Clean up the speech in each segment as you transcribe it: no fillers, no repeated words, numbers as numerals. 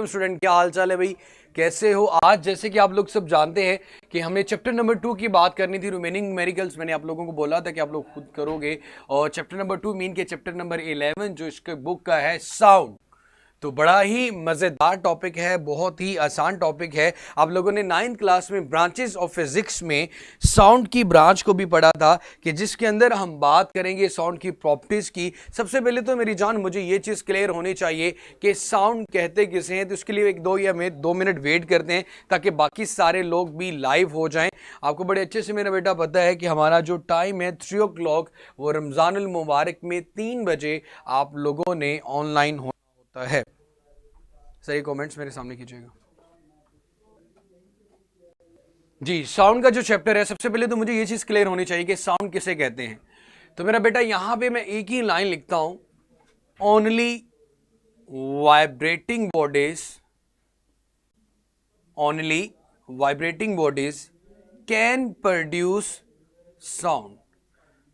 Student, क्या हाल चाल है भाई, कैसे हो? आज जैसे कि आप लोग सब जानते हैं कि हमने चैप्टर नंबर 2 की बात करनी थी, रिमेनिंग न्यूमेरिकल्स। मैंने आप लोगों को बोला था कि आप लोग खुद करोगे, और चैप्टर नंबर 2 मीन के चैप्टर नंबर 11 जो इसके बुक का है साउंड, तो बड़ा ही मजेदार टॉपिक है, बहुत ही आसान टॉपिक है। आप लोगों ने 9th क्लास में ब्रांचेस ऑफ फिजिक्स में साउंड की ब्रांच को भी पढ़ा था, कि जिसके अंदर हम बात करेंगे साउंड की प्रॉपर्टीज की। सबसे पहले तो मेरी जान मुझे ये चीज क्लियर होनी चाहिए कि साउंड कहते किसे हैं, तो इसके लिए एक 2 मिनट वेट करते हैं ताकि बाकी सारे लोग भी लाइव हो जाएं। आपको बड़े अच्छे से मेरा बेटा पता है कि हमारा जो टाइम है 3 o'clock, वो रमजानुल मुबारक में 3 बजे आप लोगों ने ऑनलाइन होता है। सही कमेंट्स मेरे सामने कीजिएगा जी। साउंड का जो चैप्टर है, सबसे पहले तो मुझे ये चीज क्लियर होनी चाहिए कि साउंड किसे कहते हैं। तो मेरा बेटा यहां पे मैं एक ही लाइन लिखता हूं, only vibrating bodies, only vibrating bodies can produce sound.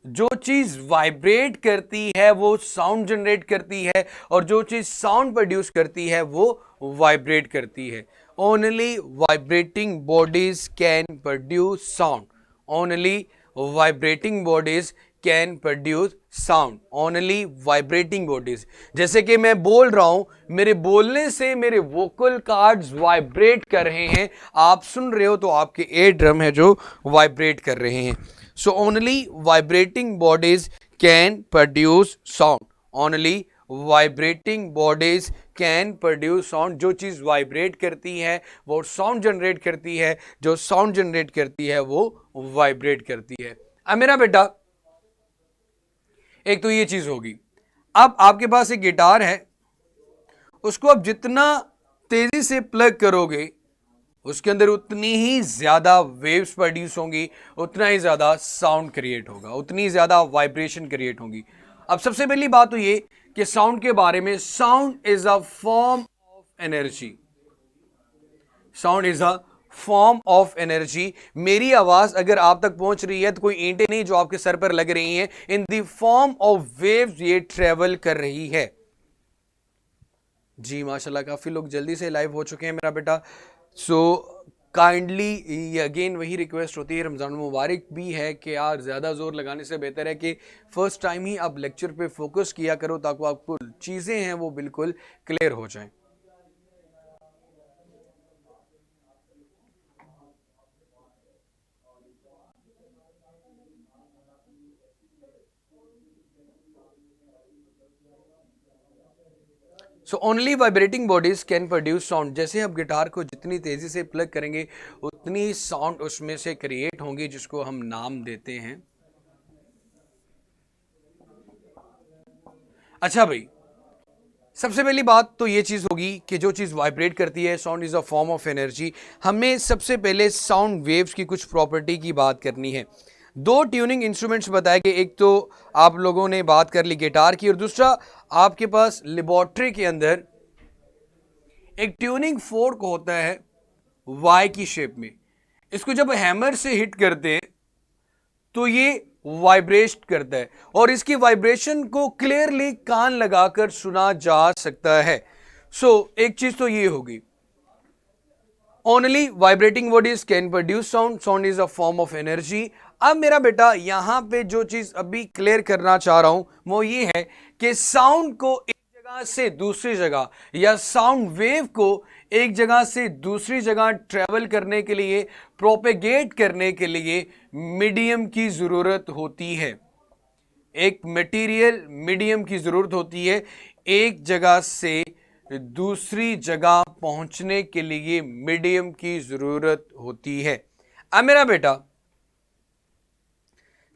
जो चीज वाइब्रेट करती है वो साउंड जनरेट करती है, और जो चीज साउंड प्रोड्यूस करती है वो वाइब्रेट करती है। Only vibrating bodies can produce sound, only vibrating bodies can produce sound, only vibrating bodies. जैसे कि मैं बोल रहा हूं, मेरे बोलने से मेरे वोकल कार्ड्स वाइब्रेट कर रहे हैं, आप सुन रहे हो तो आपके एयर ड्रम है जो वाइब्रेट कर रहे हैं। So only vibrating bodies can produce sound. Only vibrating bodies can produce sound. जो चीज वाइब्रेट करती है वो साउंड जनरेट करती है, जो साउंड जनरेट करती है वो वाइब्रेट करती है। अब मेरा बेटा एक तो ये चीज होगी। अब आपके पास एक गिटार है, उसको आप जितना तेजी से प्लग करोगे उसके अंदर उतनी ही ज्यादा वेव्स प्रोड्यूस होंगी, उतना ही ज्यादा साउंड क्रिएट होगा, उतनी ज्यादा वाइब्रेशन क्रिएट होगी। अब सबसे पहली बात तो ये कि साउंड के बारे में, sound is a form of energy. Sound is a form of energy. मेरी आवाज अगर आप तक पहुंच रही है तो कोई ईंटें नहीं जो आपके सर पर लग रही हैं, in the form of waves ये ट्रेवल कर रही है। जी माशाल्लाह, काफी लोग जल्दी से लाइव हो चुके हैं मेरा बेटा। सो काइंडली अगेन वही रिक्वेस्ट होती है, रमज़ान मुबारक भी है, कि यार ज़्यादा ज़ोर लगाने से बेहतर है कि फर्स्ट टाइम ही आप लेक्चर पे फोकस किया करो, ताकि आपको चीज़ें हैं वो बिल्कुल क्लियर हो जाएं। So only vibrating bodies can produce sound. जैसे आप गिटार को जितनी तेजी से प्लग करेंगे उतनी साउंड उसमें से क्रिएट होंगी, जिसको हम नाम देते हैं। अच्छा भाई, सबसे पहली बात तो ये चीज होगी कि जो चीज वाइब्रेट करती है, sound is a form of energy. हमें सबसे पहले साउंड वेव्स की कुछ प्रॉपर्टी की बात करनी है। 2 ट्यूनिंग इंस्ट्रूमेंट्स बताए गए, एक तो आप लोगों ने बात कर ली गिटार की, और दूसरा आपके पास लेबोरेटरी के अंदर एक ट्यूनिंग फोर्क होता है वाई की शेप में। इसको जब हैमर से हिट करते हैं तो ये वाइब्रेट करता है, और इसकी वाइब्रेशन को क्लियरली कान लगाकर सुना जा सकता है। एक चीज तो ये होगी, only vibrating bodies can produce sound, sound is a form of energy. अब मेरा बेटा यहां पे जो चीज अभी क्लियर करना चाह रहा हूं वो ये है कि साउंड को एक जगह से दूसरी जगह, या साउंड वेव को एक जगह से दूसरी जगह ट्रेवल करने के लिए, प्रोपेगेट करने के लिए मीडियम की जरूरत होती है। एक मटेरियल मीडियम की जरूरत होती है एक जगह से दूसरी जगह पहुंचने के लिए, मीडियम की जरूरत होती है। अब मेरा बेटा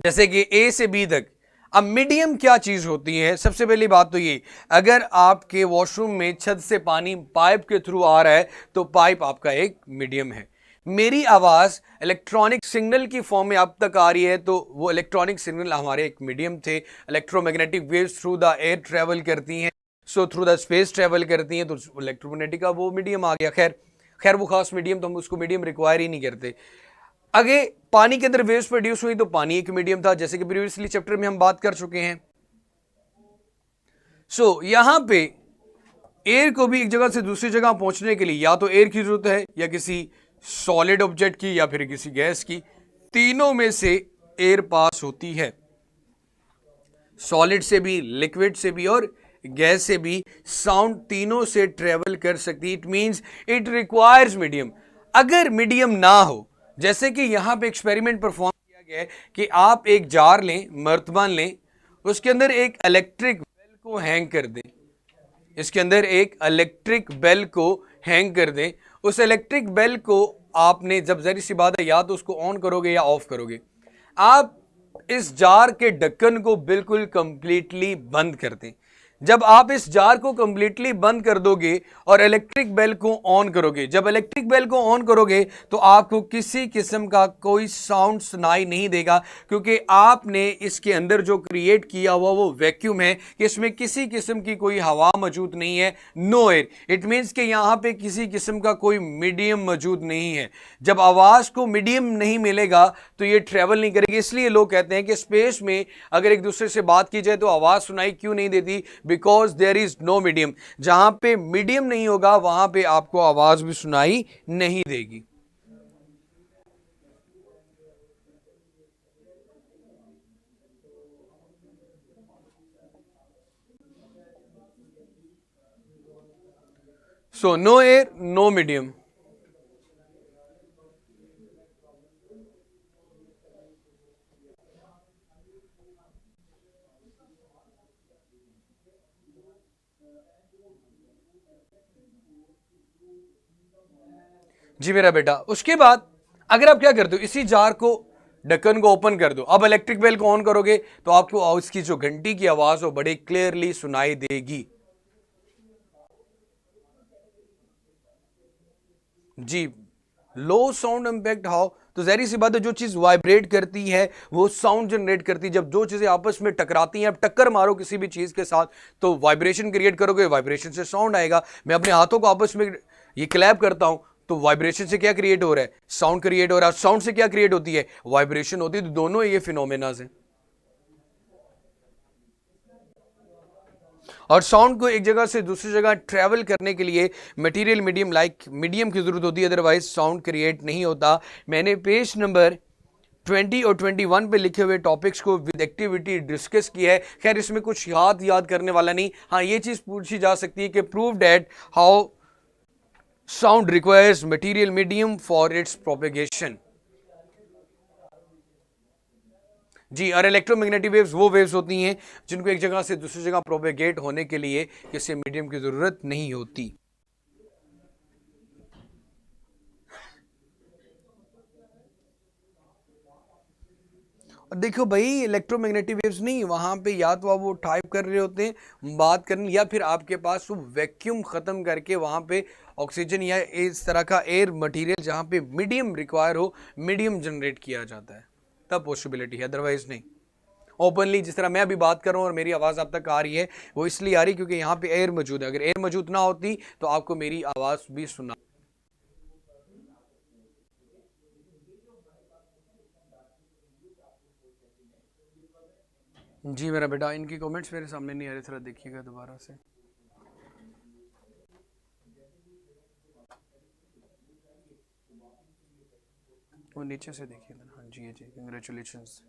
जैसे कि ए से बी तक, अब मीडियम क्या चीज होती है? सबसे पहली बात तो ये, अगर आपके वॉशरूम में छत से पानी पाइप के थ्रू आ रहा है तो पाइप आपका एक मीडियम है। मेरी आवाज इलेक्ट्रॉनिक सिग्नल की फॉर्म में आप तक आ रही है तो वो इलेक्ट्रॉनिक सिग्नल हमारे एक मीडियम थे। Electromagnetic waves through the air travel करती हैं, थ्रू द स्पेस ट्रेवल करती हैं, तो इलेक्ट्रोमैग्नेटिक का वो मीडियम आ गया। खैर वो खास मीडियम, तो हम उसको मीडियम रिक्वायर ही नहीं करते। आगे पानी के अंदर वेव्स प्रोड्यूस हुई तो पानी एक मीडियम था, जैसे कि प्रीवियसली चैप्टर में हम बात कर चुके हैं। यहां पे एयर को भी एक जगह से दूसरी जगह पहुंचने के लिए या तो एयर की जरूरत है या किसी सॉलिड ऑब्जेक्ट की या फिर किसी गैस की, तीनों में से एयर पास होती है। सॉलिड से भी, लिक्विड से भी और गैस से भी साउंड तीनों से ट्रेवल कर सकती है। It means it requires medium. अगर मीडियम ना हो, जैसे कि यहां पे एक्सपेरिमेंट परफॉर्म किया गया है कि आप एक जार लें, मर्तबान लें, उसके अंदर एक इलेक्ट्रिक बेल को हैंग कर दें, इसके अंदर एक इलेक्ट्रिक बेल को हैंग कर दें। उस इलेक्ट्रिक बेल को आपने, जब जरी सी बात है, या तो उसको ऑन करोगे या ऑफ करोगे। आप इस जार के ढक्कन को बिल्कुल कंप्लीटली बंद कर दें। जब आप इस जार को कंप्लीटली बंद कर दोगे और इलेक्ट्रिक बेल को ऑन करोगे, जब इलेक्ट्रिक बेल को ऑन करोगे तो आपको किसी किस्म का कोई साउंड सुनाई नहीं देगा, क्योंकि आपने इसके अंदर जो क्रिएट किया हुआ वो वैक्यूम है कि इसमें किसी किस्म की कोई हवा मौजूद नहीं है, नो एयर। इट मींस कि यहां पे किसी किस्म का कोई मीडियम मौजूद नहीं है। जब आवाज को मीडियम नहीं मिलेगा तो ये ट्रेवल नहीं करेगी। इसलिए लोग कहते हैं कि स्पेस में अगर एक दूसरे से बात की जाए तो आवाज सुनाई क्यों नहीं देती, because there is no medium. जहां पे मीडियम नहीं होगा वहां पे आपको आवाज भी सुनाई नहीं देगी। So no air, no medium. जी मेरा बेटा, उसके बाद अगर आप क्या करते हो, इसी जार को, ढक्कन को ओपन कर दो। अब इलेक्ट्रिक बेल को ऑन करोगे तो आपको इसकी जो घंटी की आवाज हो बड़ी क्लियरली सुनाई देगी। जी, लो साउंड इंपैक्ट हाउ, तो जहरी सी बात है, जो चीज वाइब्रेट करती है वो साउंड जनरेट करती है। जब दो चीजें आपस में टकराती हैं, आप टक्कर मारो किसी भी चीज के साथ तो वाइब्रेशन क्रिएट करोगे, वाइब्रेशन से साउंड आएगा। मैं अपने हाथों को आपस में ये क्लैप करता हूं तो वाइब्रेशन से क्या क्रिएट हो रहा है, साउंड क्रिएट हो रहा है। साउंड से क्या क्रिएट होती है, वाइब्रेशन होती है। तो दोनों ये फिनोमेनाज हैं। और साउंड को एक जगह से दूसरी जगह ट्रैवल करने के लिए मटेरियल मीडियम लाइक मीडियम की जरूरत होती है, अदरवाइज साउंड क्रिएट नहीं होता। मैंने पेज नंबर 20 और 21 पे लिखे हुए टॉपिक्स को विद एक्टिविटी डिस्कस किया है। खैर इसमें कुछ याद करने वाला नहीं। हाँ, ये चीज पूछी जा सकती है कि prove that how sound requires material medium for its propagation. जी, और इलेक्ट्रोमैग्नेटिक वेव्स वो वेव्स होती हैं जिनको एक जगह से दूसरी जगह प्रोपेगेट होने के लिए किसी मीडियम की जरूरत नहीं होती। देखो भाई, इलेक्ट्रोमैग्नेटिक वेव्स नहीं, वहां पे या तो आप वो टाइप कर रहे होते हैं, बात करने, या फिर आपके पास वो वैक्यूम खत्म करके वहां पे ऑक्सीजन या इस तरह का एयर मटेरियल जहां पे मीडियम रिक्वायर हो, मीडियम जनरेट किया जाता है, तब पॉसिबिलिटी है, अदरवाइज नहीं। ओपनली जिस तरह मैं अभी बात कर रहा हूँ और मेरी आवाज़ आप तक आ रही है, वो इसलिए आ रही क्योंकि यहाँ पे एयर मौजूद है। अगर एयर मौजूद ना होती तो आपको मेरी आवाज़ भी सुना। जी मेरा बेटा, इनकी कमेंट्स मेरे सामने नहीं आ रहे, थोड़ा देखिएगा दोबारा से। वो नीचे से देखिए ना। हाँ जी, ये जी, कंग्रेचुलेशंस।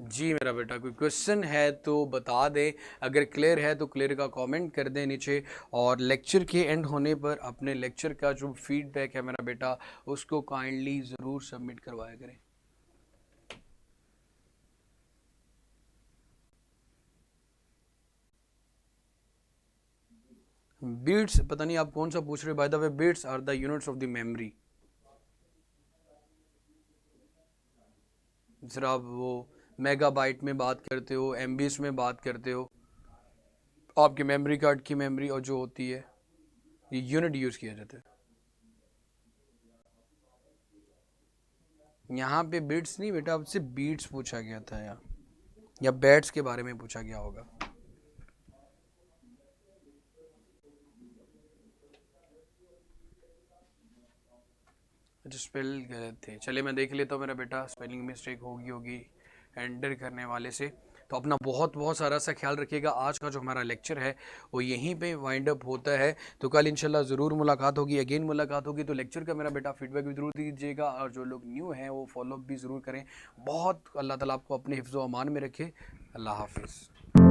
जी मेरा बेटा, कोई क्वेश्चन है तो बता दें, अगर क्लियर है तो क्लियर का कमेंट कर दें नीचे। और लेक्चर के एंड होने पर अपने लेक्चर का जो फीडबैक है मेरा बेटा, उसको काइंडली ज़रूर सबमिट करवाया करें। बीट्स, पता नहीं आप कौन सा पूछ रहे हो। By the way, bits are the units of the memory. Sir आप वो मेगाबाइट में बात करते हो, एमबीस में बात करते हो, आपके मेमोरी कार्ड की मेमोरी और जो होती है, ये यूनिट यूज़ किया जाता है। यहाँ पे बीट्स नहीं बेटा, आपसे बीट्स पूछा गया था या बैट्स के बारे में पूछा गया होगा। अच्छा, स्पेल गलत थे, चलिए मैं देख लेता हूँ मेरा बेटा, स्पेलिंग मिस्टेक होगी एंटर करने वाले से। तो अपना बहुत बहुत सारा सा ख्याल रखिएगा। आज का जो हमारा लेक्चर है वो यहीं पे वाइंड अप होता है। तो कल इंशाल्लाह ज़रूर मुलाकात होगी, अगेन मुलाकात होगी। तो लेक्चर का मेरा बेटा फीडबैक भी ज़रूर दीजिएगा, और जो लोग न्यू हैं वो फॉलो भी ज़रूर करें। बहुत अल्लाह ताला आपको अपने हिफ्ज़ व अमान में रखे। अल्लाह हाफिज़।